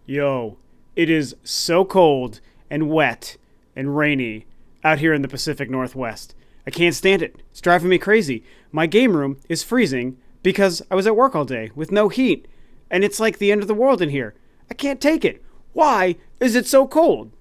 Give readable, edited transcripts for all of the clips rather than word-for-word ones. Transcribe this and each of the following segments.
Yo, it is so cold and wet and rainy out here in the Pacific Northwest. I can't stand it. It's driving me crazy. My game room is freezing because I was at work all day with no heat, and it's like the end of the world in here. I can't take it. Why is it so cold?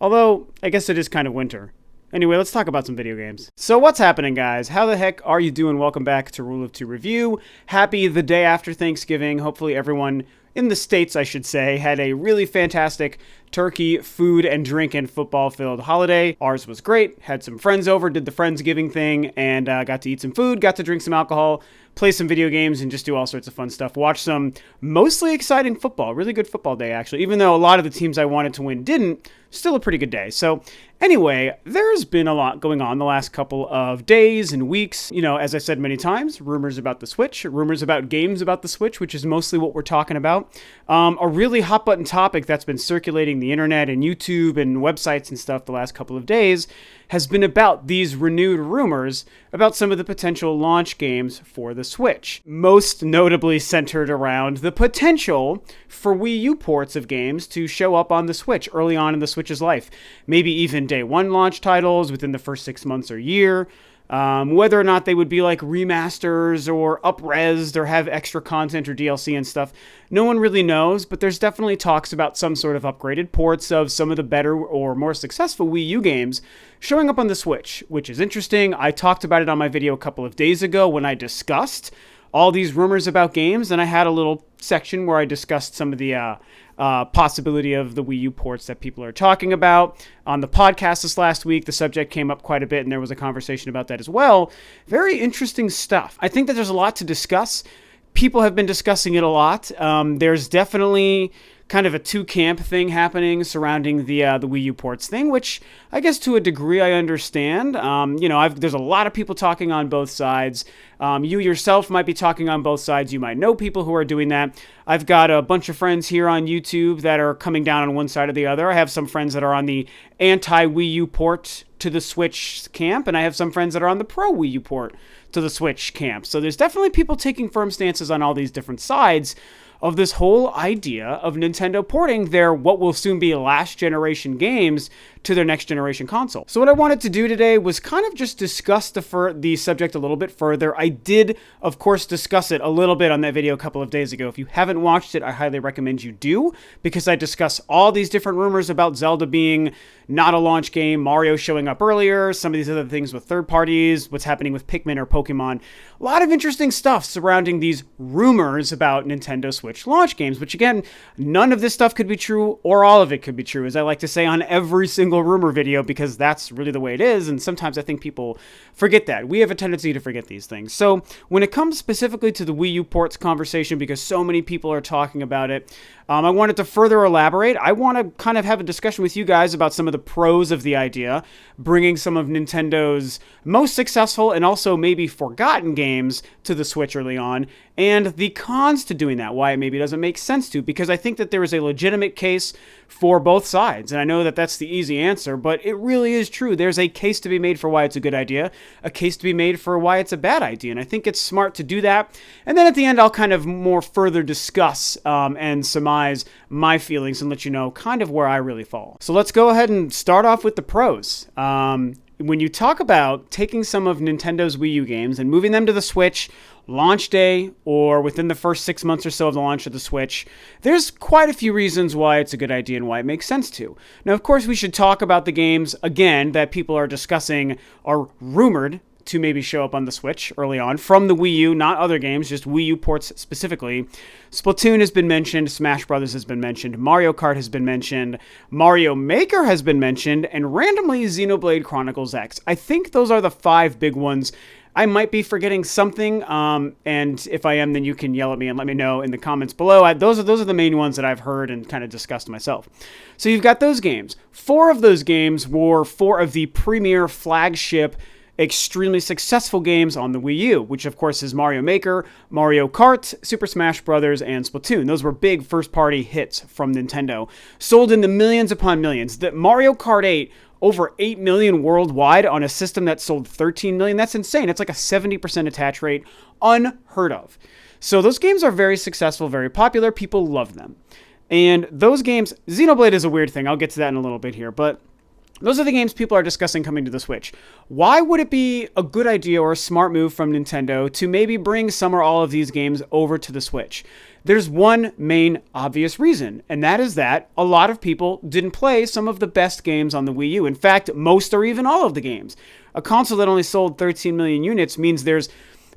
Although, I guess it is kind of winter. Anyway, let's talk about some video games. So what's happening, guys? How the heck are you doing? Welcome back to Rule of Two Review. Happy the day after Thanksgiving. Hopefully everyone in the States, I should say, had a really fantastic turkey, food, and drink and football-filled holiday. Ours was great. Had some friends over, did the Friendsgiving thing, and got to eat some food, got to drink some alcohol, play some video games, and just do all sorts of fun stuff. Watch some mostly exciting football. Really good football day, actually. Even though a lot of the teams I wanted to win didn't, still a pretty good day. So anyway, there's been a lot going on the last couple of days and weeks. You know, as I said many times, rumors about the Switch, rumors about games about the Switch, which is mostly what we're talking about. A really hot button topic that's been circulating the internet and YouTube and websites and stuff the last couple of days has been about these renewed rumors about some of the potential launch games for the Switch. Most notably centered around the potential for Wii U ports of games to show up on the Switch early on in the Switch's life. Maybe even day one launch titles within the first 6 months or year. Whether or not they would be like remasters or up-resed or have extra content or DLC and stuff, no one really knows, but there's definitely talks about some sort of upgraded ports of some of the better or more successful Wii U games showing up on the Switch, which is interesting. I talked about it on my video a couple of days ago when I discussed all these rumors about games, and I had a little section where I discussed some of the possibility of the Wii U ports that people are talking about. On the podcast this last week, the subject came up quite a bit, and there was a conversation about that as well. Very interesting stuff. I think that there's a lot to discuss. People have been discussing it a lot. There's definitely kind of a two-camp thing happening surrounding the Wii U ports thing, which I guess to a degree I understand. There's a lot of people talking on both sides. You yourself might be talking on both sides. You might know people who are doing that. I've got a bunch of friends here on YouTube that are coming down on one side or the other. I have some friends that are on the anti-Wii U port to the Switch camp, and I have some friends that are on the pro-Wii U port to the Switch camp. So there's definitely people taking firm stances on all these different sides of this whole idea of Nintendo porting their what will soon be last generation games to their next generation console. So what I wanted to do today was kind of just discuss the subject a little bit further. I did, of course, discuss it a little bit on that video a couple of days ago. If you haven't watched it, I highly recommend you do, because I discuss all these different rumors about Zelda being not a launch game, Mario showing up earlier, some of these other things with third parties, what's happening with Pikmin or Pokemon. A lot of interesting stuff surrounding these rumors about Nintendo Switch launch games, which again, none of this stuff could be true, or all of it could be true, as I like to say on every single rumor video, because that's really the way it is, and sometimes I think people forget that. We have a tendency to forget these things. So when it comes specifically to the Wii U ports conversation, because so many people are talking about it, I wanted to further elaborate. I want to kind of have a discussion with you guys about some of the pros of the idea, bringing some of Nintendo's most successful and also maybe forgotten games to the Switch early on, and the cons to doing that, why it maybe doesn't make sense to, because I think that there is a legitimate case for both sides, and I know that that's the easy answer, but it really is true. There's a case to be made for why it's a good idea, a case to be made for why it's a bad idea, and I think it's smart to do that. And then at the end, I'll kind of more further discuss and surmise my feelings and let you know kind of where I really fall. So let's go ahead and start off with the pros. When you talk about taking some of Nintendo's Wii U games and moving them to the Switch, launch day, or within the first 6 months or so of the launch of the Switch, there's quite a few reasons why it's a good idea and why it makes sense to. Now, of course, we should talk about the games, again, that people are discussing are rumored to maybe show up on the Switch early on from the Wii U, not other games, just Wii U ports specifically. Splatoon has been mentioned, Smash Brothers has been mentioned, Mario Kart has been mentioned, Mario Maker has been mentioned, and randomly Xenoblade Chronicles X. I think those are the 5 big ones. I might be forgetting something, and if I am, then you can yell at me and let me know in the comments below. Those are the main ones that I've heard and kind of discussed myself. So you've got those games. 4 of those games were 4 of the premier flagship extremely successful games on the Wii U, which of course is Mario Maker, Mario Kart, Super Smash Bros., and Splatoon. Those were big first-party hits from Nintendo, sold in the millions upon millions. The Mario Kart 8 over 8 million worldwide on a system that sold 13 million. That's insane. It's like a 70% attach rate, unheard of. So those games are very successful, very popular. People love them. And those games, Xenoblade is a weird thing. I'll get to that in a little bit here, but those are the games people are discussing coming to the Switch. Why would it be a good idea or a smart move from Nintendo to maybe bring some or all of these games over to the Switch? There's one main obvious reason, and that is that a lot of people didn't play some of the best games on the Wii U. In fact, most or even all of the games. A console that only sold 13 million units means there's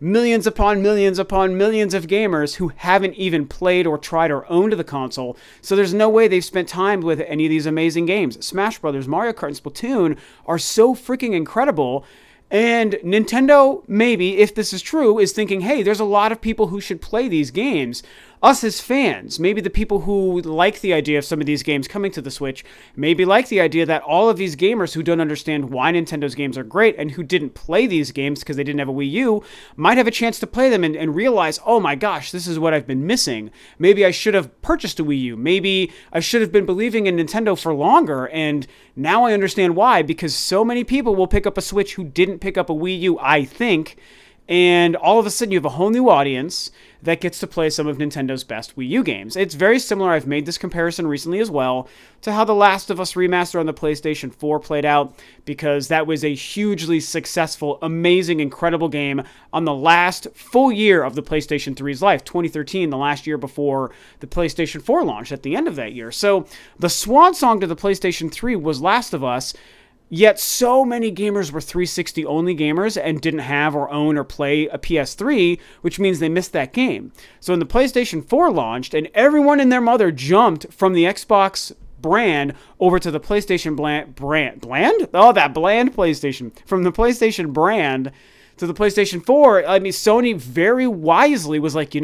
millions upon millions upon millions of gamers who haven't even played or tried or owned the console, so there's no way they've spent time with any of these amazing games. Smash Brothers, Mario Kart, and Splatoon are so freaking incredible, and Nintendo, maybe, if this is true, is thinking, hey, there's a lot of people who should play these games. Us as fans, maybe the people who like the idea of some of these games coming to the Switch, maybe like the idea that all of these gamers who don't understand why Nintendo's games are great and who didn't play these games because they didn't have a Wii U, might have a chance to play them and realize, oh my gosh, this is what I've been missing. Maybe I should have purchased a Wii U. Maybe I should have been believing in Nintendo for longer, and now I understand why, because so many people will pick up a Switch who didn't pick up a Wii U, I think, and all of a sudden you have a whole new audience that gets to play some of Nintendo's best Wii U games. It's very similar, I've made this comparison recently as well, to how The Last of Us Remaster on the PlayStation 4 played out, because that was a hugely successful, amazing, incredible game on the last full year of the PlayStation 3's life, 2013, the last year before the PlayStation 4 launched at the end of that year. So the swan song to the PlayStation 3 was Last of Us. Yet so many gamers were 360 only gamers and didn't have or own or play a PS3, which means they missed that game. So when the PlayStation 4 launched and everyone and their mother jumped from the Xbox brand over to the PlayStation brand? Oh, that bland PlayStation. From the PlayStation brand to the PlayStation 4, I mean, Sony very wisely was like,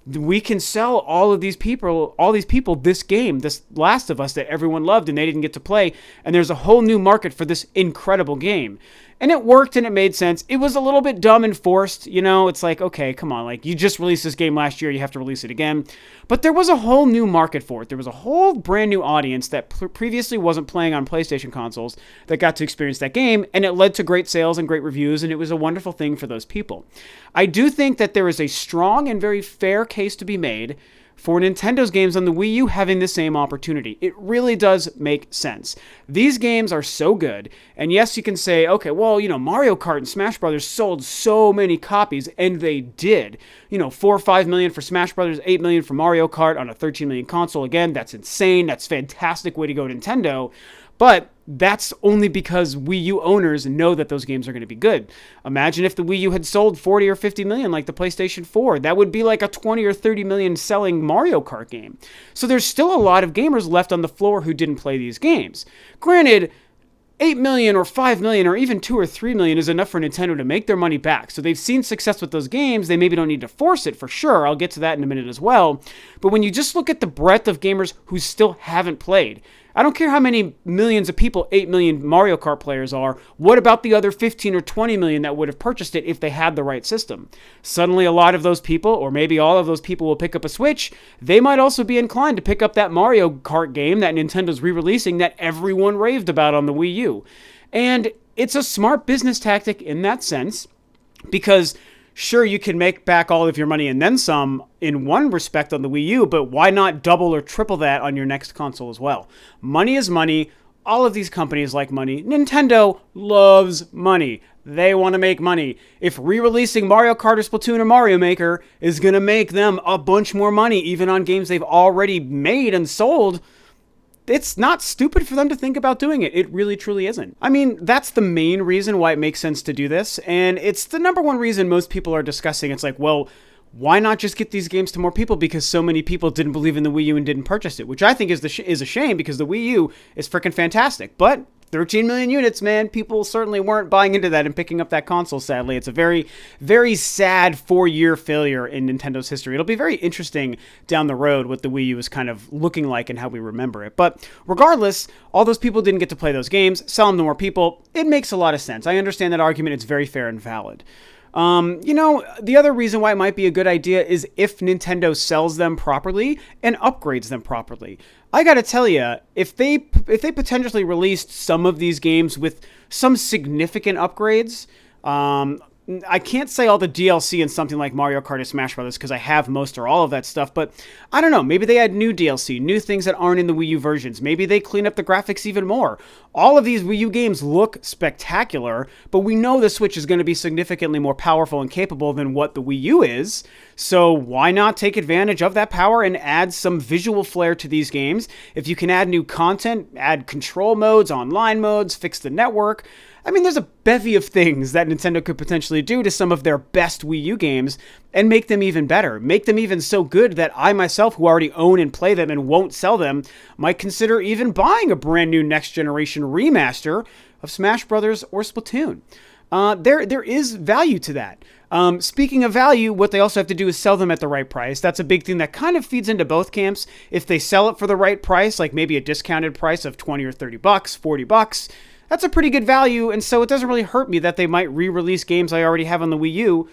we can sell all these people this game, this Last of Us that everyone loved and they didn't get to play, and there's a whole new market for this incredible game. And it worked and it made sense. It was a little bit dumb and forced, it's like, okay, come on, like, you just released this game last year, you have to release it again. But there was a whole new market for it. There was a whole brand new audience that previously wasn't playing on PlayStation consoles that got to experience that game, and it led to great sales and great reviews, and it was a wonderful thing for those people. I do think that there is a strong and very fair case to be made for Nintendo's games on the Wii U having the same opportunity. It really does make sense. These games are so good, and yes, you can say, okay, well, Mario Kart and Smash Brothers sold so many copies, and they did. 4 or 5 million for Smash Brothers, 8 million for Mario Kart on a 13 million console. Again, that's insane. That's a fantastic way to go, Nintendo. But that's only because Wii U owners know that those games are going to be good. Imagine if the Wii U had sold 40 or 50 million like the PlayStation 4. That would be like a 20 or 30 million selling Mario Kart game. So there's still a lot of gamers left on the floor who didn't play these games. Granted, 8 million or 5 million or even 2 or 3 million is enough for Nintendo to make their money back. So they've seen success with those games. They maybe don't need to force it for sure. I'll get to that in a minute as well. But when you just look at the breadth of gamers who still haven't played, I don't care how many millions of people 8 million Mario Kart players are. What about the other 15 or 20 million that would have purchased it if they had the right system? Suddenly a lot of those people, or maybe all of those people, will pick up a Switch. They might also be inclined to pick up that Mario Kart game that Nintendo's re-releasing that everyone raved about on the Wii U. And it's a smart business tactic in that sense, because sure, you can make back all of your money and then some in one respect on the Wii U, but why not double or triple that on your next console as well? Money is money. All of these companies like money. Nintendo loves money. They want to make money. If re-releasing Mario Kart or Splatoon or Mario Maker is going to make them a bunch more money, even on games they've already made and sold, it's not stupid for them to think about doing it. It really, truly isn't. I mean, that's the main reason why it makes sense to do this, and it's the number one reason most people are discussing. It's like, well, why not just get these games to more people, because so many people didn't believe in the Wii U and didn't purchase it, which I think is a shame, because the Wii U is freaking fantastic. But 13 million units, man, people certainly weren't buying into that and picking up that console, sadly. It's a very, very sad 4-year failure in Nintendo's history. It'll be very interesting down the road what the Wii U is kind of looking like and how we remember it. But regardless, all those people didn't get to play those games, sell them to more people. It makes a lot of sense. I understand that argument. It's very fair and valid. The other reason why it might be a good idea is if Nintendo sells them properly and upgrades them properly. I gotta tell you, if they potentially released some of these games with some significant upgrades, I can't say all the DLC in something like Mario Kart or Smash Brothers because I have most or all of that stuff, but I don't know. Maybe they add new DLC, new things that aren't in the Wii U versions. Maybe they clean up the graphics even more. All of these Wii U games look spectacular, but we know the Switch is going to be significantly more powerful and capable than what the Wii U is. So why not take advantage of that power and add some visual flair to these games? If you can add new content, add control modes, online modes, fix the network. I mean, there's a bevy of things that Nintendo could potentially do to some of their best Wii U games and make them even better. Make them even so good that I myself, who already own and play them and won't sell them, might consider even buying a brand new next generation remaster of Smash Brothers or Splatoon. There is value to that. Speaking of value, what they also have to do is sell them at the right price. That's a big thing that kind of feeds into both camps. If they sell it for the right price, like maybe a discounted price of 20 or 30 bucks, 40 bucks, that's a pretty good value, and so it doesn't really hurt me that they might re-release games I already have on the Wii U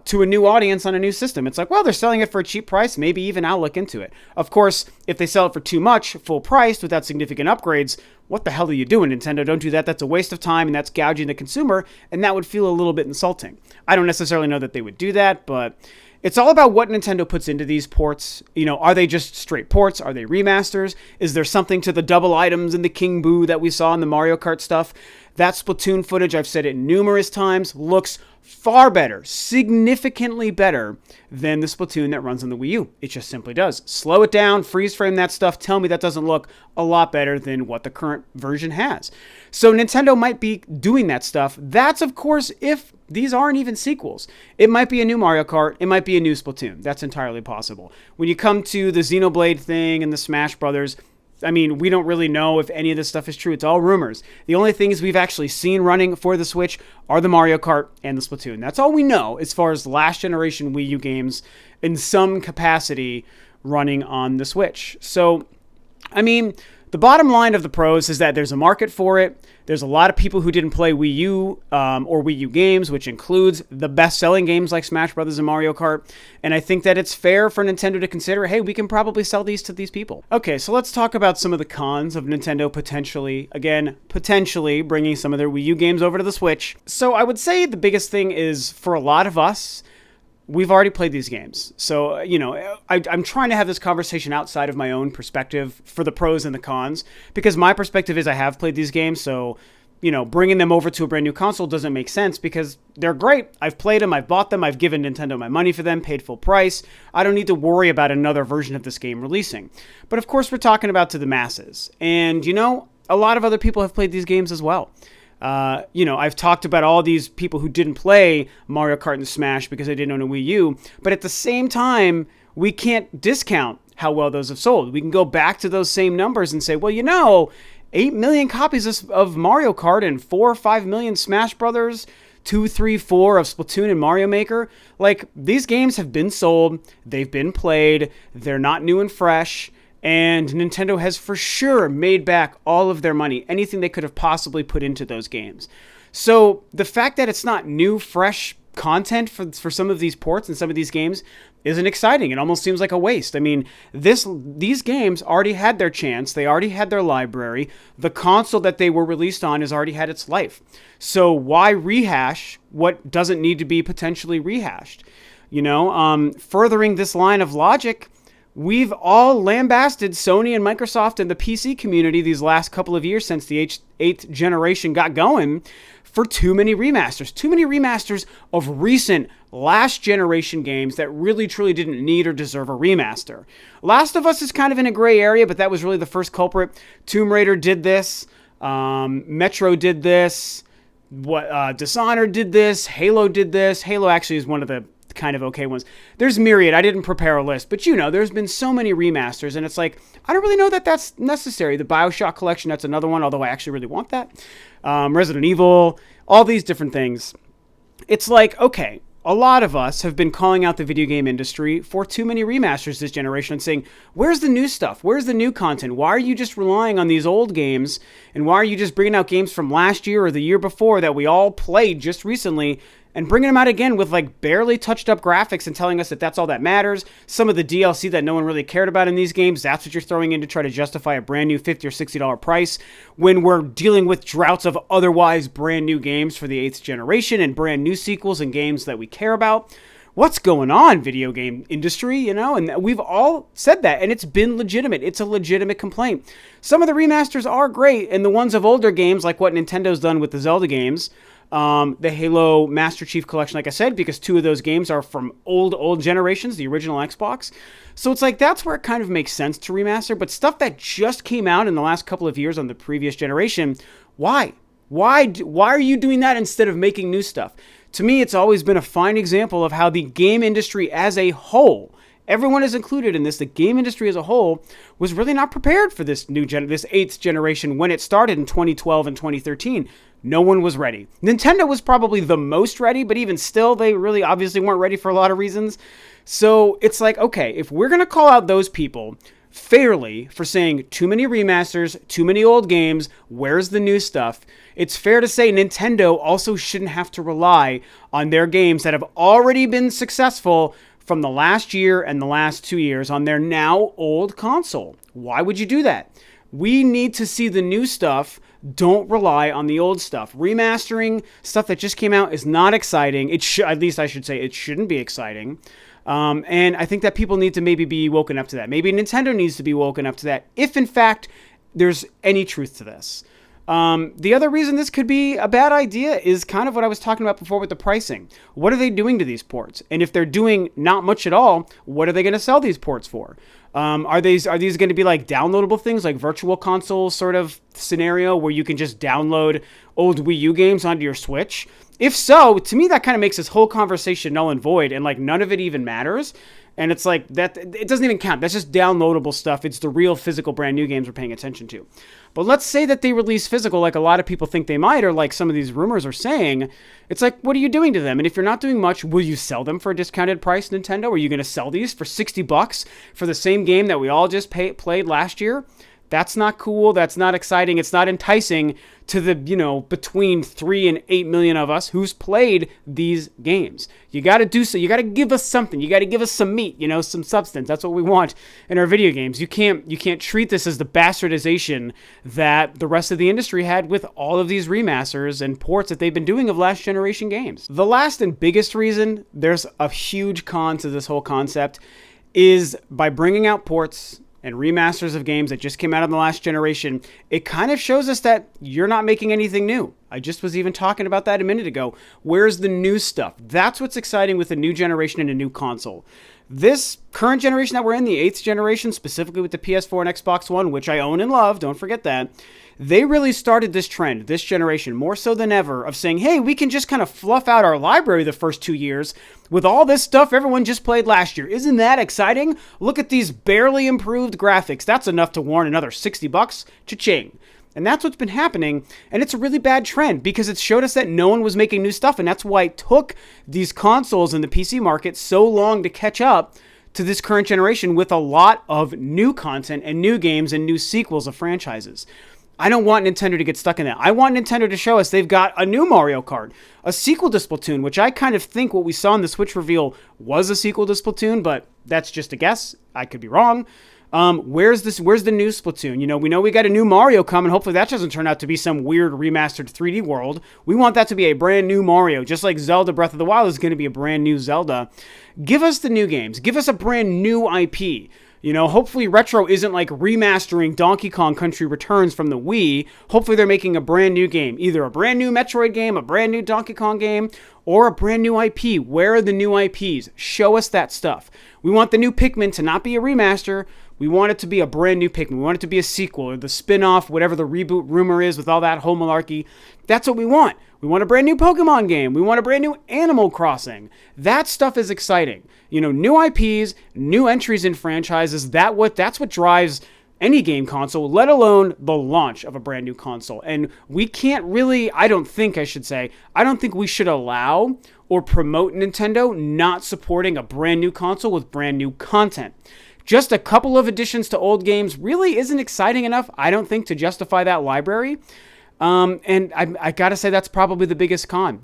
to a new audience on a new system. It's like, well, they're selling it for a cheap price, maybe even I'll look into it. Of course, if they sell it for too much, full price, without significant upgrades, what the hell are you doing, Nintendo? Don't do that. That's a waste of time, and that's gouging the consumer, and that would feel a little bit insulting. I don't necessarily know that they would do that, but it's all about what Nintendo puts into these ports. You know, are they just straight ports? Are they remasters? Is there something to the double items and the King Boo that we saw in the Mario Kart stuff? That Splatoon footage, I've said it numerous times, looks far better, significantly better than the Splatoon that runs on the Wii U. It just simply does. Slow it down, freeze frame that stuff, tell me that doesn't look a lot better than what the current version has. So Nintendo might be doing that stuff. That's, of course, if these aren't even sequels. It might be a new Mario Kart. It might be a new Splatoon. That's entirely possible. When you come to the Xenoblade thing and the Smash Brothers, I mean, we don't really know if any of this stuff is true. It's all rumors. The only things we've actually seen running for the Switch are the Mario Kart and the Splatoon. That's all we know as far as last generation Wii U games in some capacity running on the Switch. So, I mean, the bottom line of the pros is that there's a market for it. There's a lot of people who didn't play Wii U or Wii U games, which includes the best-selling games like Smash Brothers and Mario Kart. And I think that it's fair for Nintendo to consider, hey, we can probably sell these to these people. Okay, so let's talk about some of the cons of Nintendo potentially bringing some of their Wii U games over to the Switch. So I would say the biggest thing is, for a lot of us, we've already played these games. So, you know, I'm trying to have this conversation outside of my own perspective for the pros and the cons, because my perspective is I have played these games. So, you know, bringing them over to a brand new console doesn't make sense because they're great. I've played them. I've bought them. I've given Nintendo my money for them, paid full price. I don't need to worry about another version of this game releasing. But of course, we're talking about to the masses. And, you know, a lot of other people have played these games as well. You know, I've talked about all these people who didn't play Mario Kart and Smash because they didn't own a Wii U, but at the same time, we can't discount how well those have sold. We can go back to those same numbers and say, well, you know, 8 million copies of Mario Kart and 4 or 5 million Smash Brothers, 2, 3, 4 of Splatoon and Mario Maker. Like, these games have been sold, they've been played, they're not new and fresh. And Nintendo has for sure made back all of their money, anything they could have possibly put into those games. So the fact that it's not new, fresh content for some of these ports and some of these games isn't exciting. It almost seems like a waste. I mean, these games already had their chance. They already had their library. The console that they were released on has already had its life. So why rehash what doesn't need to be potentially rehashed? You know, furthering this line of logic, we've all lambasted Sony and Microsoft and the PC community these last couple of years since the 8th generation got going for too many remasters. Too many remasters of recent last generation games that really truly didn't need or deserve a remaster. Last of Us is kind of in a gray area, but that was really the first culprit. Tomb Raider did this. Metro did this. Dishonored did this. Halo did this. Halo actually is one of the kind of okay ones. There's myriad. I didn't prepare a list, but you know, there's been so many remasters, and it's like, I don't really know that that's necessary. The BioShock collection, that's another one, although I actually really want that. Resident Evil, all these different things. It's like, okay, a lot of us have been calling out the video game industry for too many remasters this generation and saying, where's the new stuff? Where's the new content? Why are you just relying on these old games? And why are you just bringing out games from last year or the year before that we all played just recently and bringing them out again with like barely touched up graphics and telling us that that's all that matters. Some of the DLC that no one really cared about in these games, that's what you're throwing in to try to justify a brand new $50 or $60 price when we're dealing with droughts of otherwise brand new games for the 8th generation and brand new sequels and games that we care about. What's going on, video game industry, And we've all said that, and it's been legitimate. It's a legitimate complaint. Some of the remasters are great, and the ones of older games, like what Nintendo's done with the Zelda games, the Halo Master Chief Collection, like I said, because 2 of those games are from old generations, the original Xbox. So it's like, that's where it kind of makes sense to remaster, but stuff that just came out in the last couple of years on the previous generation, why? Why are you doing that instead of making new stuff? To me, it's always been a fine example of how the game industry as a whole, everyone is included in this, the game industry as a whole was really not prepared for this this 8th generation when it started in 2012 and 2013. No one was ready. Nintendo was probably the most ready, but even still, they really obviously weren't ready for a lot of reasons. So it's like, okay, if we're going to call out those people fairly for saying too many remasters, too many old games, where's the new stuff? It's fair to say Nintendo also shouldn't have to rely on their games that have already been successful from the last year and the last 2 years on their now old console. Why would you do that? We need to see the new stuff. Don't rely on the old stuff. Remastering stuff that just came out is not exciting. At least I should say it shouldn't be exciting. And I think that people need to maybe be woken up to that. Maybe Nintendo needs to be woken up to that, if in fact there's any truth to this. The other reason this could be a bad idea is kind of what I was talking about before with the pricing. What are they doing to these ports? And if they're doing not much at all, what are they going to sell these ports for? Are these going to be like downloadable things, like virtual console sort of scenario where you can just download old Wii U games onto your Switch? If so, to me, that kind of makes this whole conversation null and void, and like none of it even matters. And it's like that, it doesn't even count. That's just downloadable stuff. It's the real physical brand new games we're paying attention to. But let's say that they release physical like a lot of people think they might, or like some of these rumors are saying. It's like, what are you doing to them? And if you're not doing much, will you sell them for a discounted price, Nintendo? Are you going to sell these for $60 for the same game that we all just played last year? That's not cool. That's not exciting. It's not enticing to the, between 3 and 8 million of us who's played these games. You got to do so. You got to give us something. You got to give us some meat, some substance. That's what we want in our video games. You can't treat this as the bastardization that the rest of the industry had with all of these remasters and ports that they've been doing of last generation games. The last and biggest reason there's a huge con to this whole concept is by bringing out ports and remasters of games that just came out in the last generation, it kind of shows us that you're not making anything new. I just was even talking about that a minute ago. Where's the new stuff? That's what's exciting with a new generation and a new console. This current generation that we're in, the 8th generation, specifically with the PS4 and Xbox One, which I own and love, don't forget that, they really started this trend, this generation, more so than ever, of saying, hey, we can just kind of fluff out our library the first 2 years with all this stuff everyone just played last year. Isn't that exciting? Look at these barely improved graphics. That's enough to warrant another $60. Cha-ching. And that's what's been happening, and it's a really bad trend because it showed us that no one was making new stuff, and that's why it took these consoles in the PC market so long to catch up to this current generation with a lot of new content and new games and new sequels of franchises. I don't want Nintendo to get stuck in that. I want Nintendo to show us they've got a new Mario Kart, a sequel to Splatoon, which I kind of think what we saw in the Switch reveal was a sequel to Splatoon, but that's just a guess. I could be wrong. Where's the new Splatoon? We know we got a new Mario coming. Hopefully that doesn't turn out to be some weird remastered 3D world. We want that to be a brand new Mario, just like Zelda Breath of the Wild is going to be a brand new Zelda. Give us the new games. Give us a brand new IP. Hopefully Retro isn't like remastering Donkey Kong Country Returns from the Wii. Hopefully they're making a brand new game. Either a brand new Metroid game, a brand new Donkey Kong game, or a brand new IP. Where are the new IPs? Show us that stuff. We want the new Pikmin to not be a remaster. We want it to be a brand new Pikmin. We want it to be a sequel or the spin-off, whatever the reboot rumor is with all that whole malarkey. That's what we want. We want a brand new Pokemon game. We want a brand new Animal Crossing. That stuff is exciting. New IPs, new entries in franchises. That's what drives any game console, let alone the launch of a brand new console. And we can't really, I don't think we should allow or promote Nintendo not supporting a brand new console with brand new content. Just a couple of additions to old games really isn't exciting enough, I don't think, to justify that library. And I gotta say that's probably the biggest con,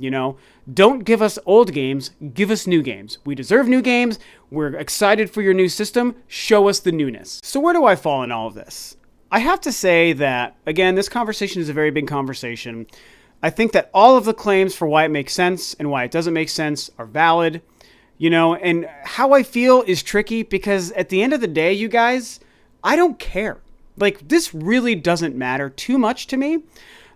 Don't give us old games, give us new games. We deserve new games. We're excited for your new system. Show us the newness. So where do I fall in all of this? I have to say that, again, this conversation is a very big conversation. I think that all of the claims for why it makes sense and why it doesn't make sense are valid, and how I feel is tricky because at the end of the day, you guys, I don't care. Like, this really doesn't matter too much to me.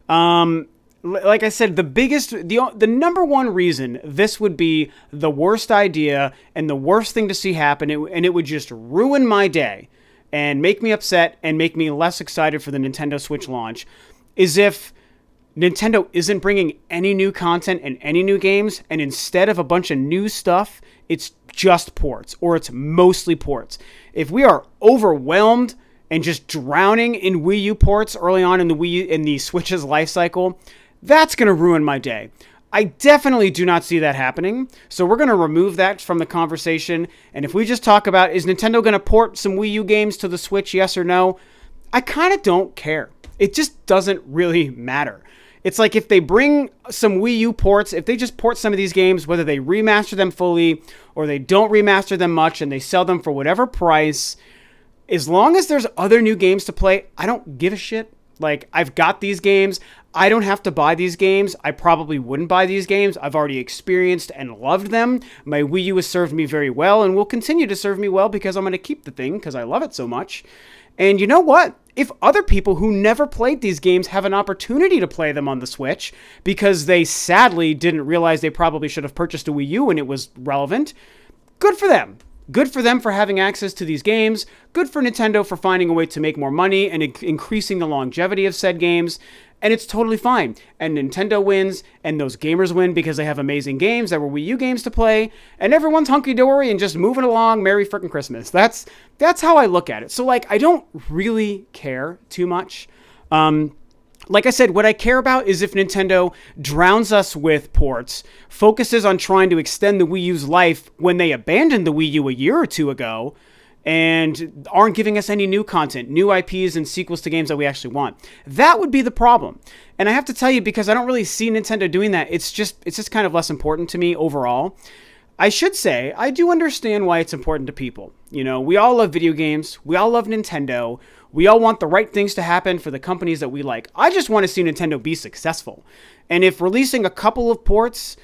Like I said, the number one reason this would be the worst idea and the worst thing to see happen, and it would just ruin my day and make me upset and make me less excited for the Nintendo Switch launch, is if Nintendo isn't bringing any new content and any new games, and instead of a bunch of new stuff, it's just ports, or it's mostly ports. If we are overwhelmed and just drowning in Wii U ports early on in the Switch's life cycle, that's going to ruin my day. I definitely do not see that happening, so we're going to remove that from the conversation, and if we just talk about, is Nintendo going to port some Wii U games to the Switch, yes or no? I kind of don't care. It just doesn't really matter. It's like if they bring some Wii U ports, if they just port some of these games, whether they remaster them fully or they don't remaster them much and they sell them for whatever price, as long as there's other new games to play, I don't give a shit. Like, I've got these games. I don't have to buy these games. I probably wouldn't buy these games. I've already experienced and loved them. My Wii U has served me very well and will continue to serve me well because I'm going to keep the thing because I love it so much. And you know what? If other people who never played these games have an opportunity to play them on the Switch because they sadly didn't realize they probably should have purchased a Wii U when it was relevant, good for them. Good for them for having access to these games. Good for Nintendo for finding a way to make more money and increasing the longevity of said games. And it's totally fine. And Nintendo wins, and those gamers win because they have amazing games that were Wii U games to play, and everyone's hunky-dory and just moving along. Merry frickin' Christmas. That's how I look at it. So, like, I don't really care too much. Like I said, what I care about is if Nintendo drowns us with ports, focuses on trying to extend the Wii U's life when they abandoned the Wii U a year or two ago, and aren't giving us any new content, new IPs, and sequels to games that we actually want. That would be the problem. And I have to tell you, because I don't really see Nintendo doing that, it's just kind of less important to me overall. I should say, I do understand why it's important to people. We all love video games. We all love Nintendo. We all want the right things to happen for the companies that we like. I just want to see Nintendo be successful. And if releasing a couple of ports,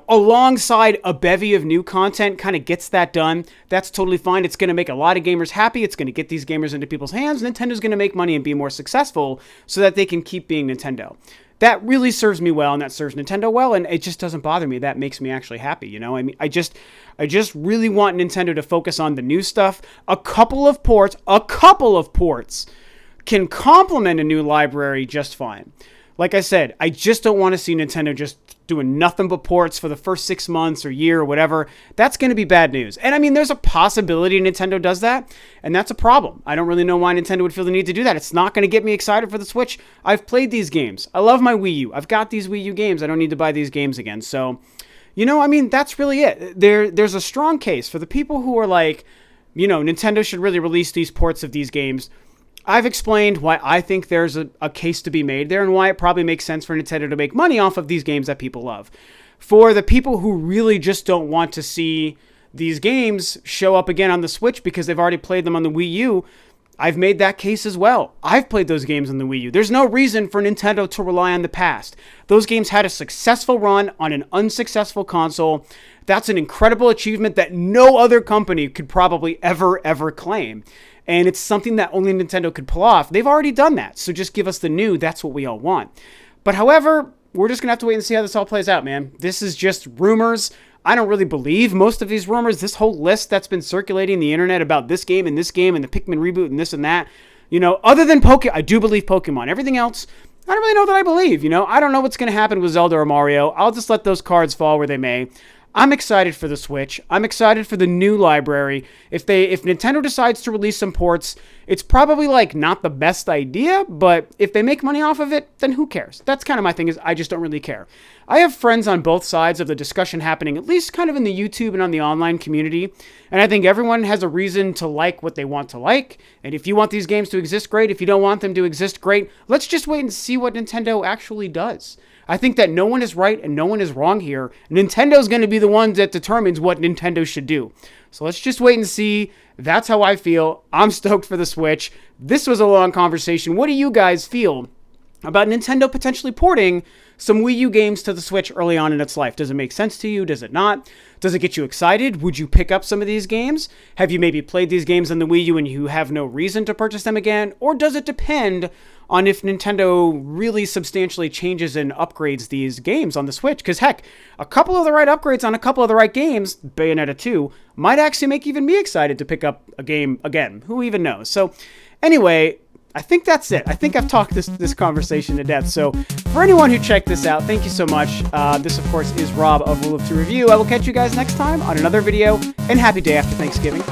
alongside a bevy of new content kind of gets that done, that's totally fine. It's going to make a lot of gamers happy. It's going to get these gamers into people's hands. Nintendo's going to make money and be more successful so that they can keep being Nintendo. That really serves me well, and that serves Nintendo well, and it just doesn't bother me. That makes me actually happy, I just really want Nintendo to focus on the new stuff. A couple of ports can complement a new library just fine. Like I said, I just don't want to see Nintendo just doing nothing but ports for the first 6 months or year or whatever. That's going to be bad news. And there's a possibility Nintendo does that, and that's a problem. I don't really know why Nintendo would feel the need to do that. It's not going to get me excited for the Switch. I've played these games. I love my Wii U. I've got these Wii U games. I don't need to buy these games again. So, that's really it. There's a strong case for the people who are like, Nintendo should really release these ports of these games. I've explained why I think there's a case to be made there and why it probably makes sense for Nintendo to make money off of these games that people love. For the people who really just don't want to see these games show up again on the Switch because they've already played them on the Wii U, I've made that case as well. I've played those games on the Wii U. There's no reason for Nintendo to rely on the past. Those games had a successful run on an unsuccessful console. That's an incredible achievement that no other company could probably ever claim. And it's something that only Nintendo could pull off. They've already done that, so just give us the new. That's what we all want. But however, we're just going to have to wait and see how this all plays out, man. This is just rumors. I don't really believe most of these rumors. This whole list that's been circulating the internet about this game and the Pikmin reboot and this and that, other than Pokemon, I do believe Pokemon. Everything else, I don't really know that I believe. I don't know what's going to happen with Zelda or Mario. I'll just let those cards fall where they may. I'm excited for the Switch. I'm excited for the new library. If Nintendo decides to release some ports, it's probably like not the best idea, but if they make money off of it, then who cares? That's kind of my thing, is I just don't really care. I have friends on both sides of the discussion happening, at least kind of in the YouTube and on the online community, and I think everyone has a reason to like what they want to like, and if you want these games to exist, great. If you don't want them to exist, great. Let's just wait and see what Nintendo actually does. I think that no one is right and no one is wrong here. Nintendo's going to be the one that determines what Nintendo should do. So let's just wait and see. That's how I feel. I'm stoked for the Switch. This was a long conversation. What do you guys feel about Nintendo potentially porting some Wii U games to the Switch early on in its life? Does it make sense to you? Does it not? Does it get you excited? Would you pick up some of these games? Have you maybe played these games on the Wii U and you have no reason to purchase them again? Or does it depend on if Nintendo really substantially changes and upgrades these games on the Switch? Because heck, a couple of the right upgrades on a couple of the right games, Bayonetta 2, might actually make even me excited to pick up a game again. Who even knows? So anyway, I think that's it. I think I've talked this conversation to death. So for anyone who checked this out, thank you so much. This, of course, is Rob of Rule of Two Review. I will catch you guys next time on another video, and happy day after Thanksgiving.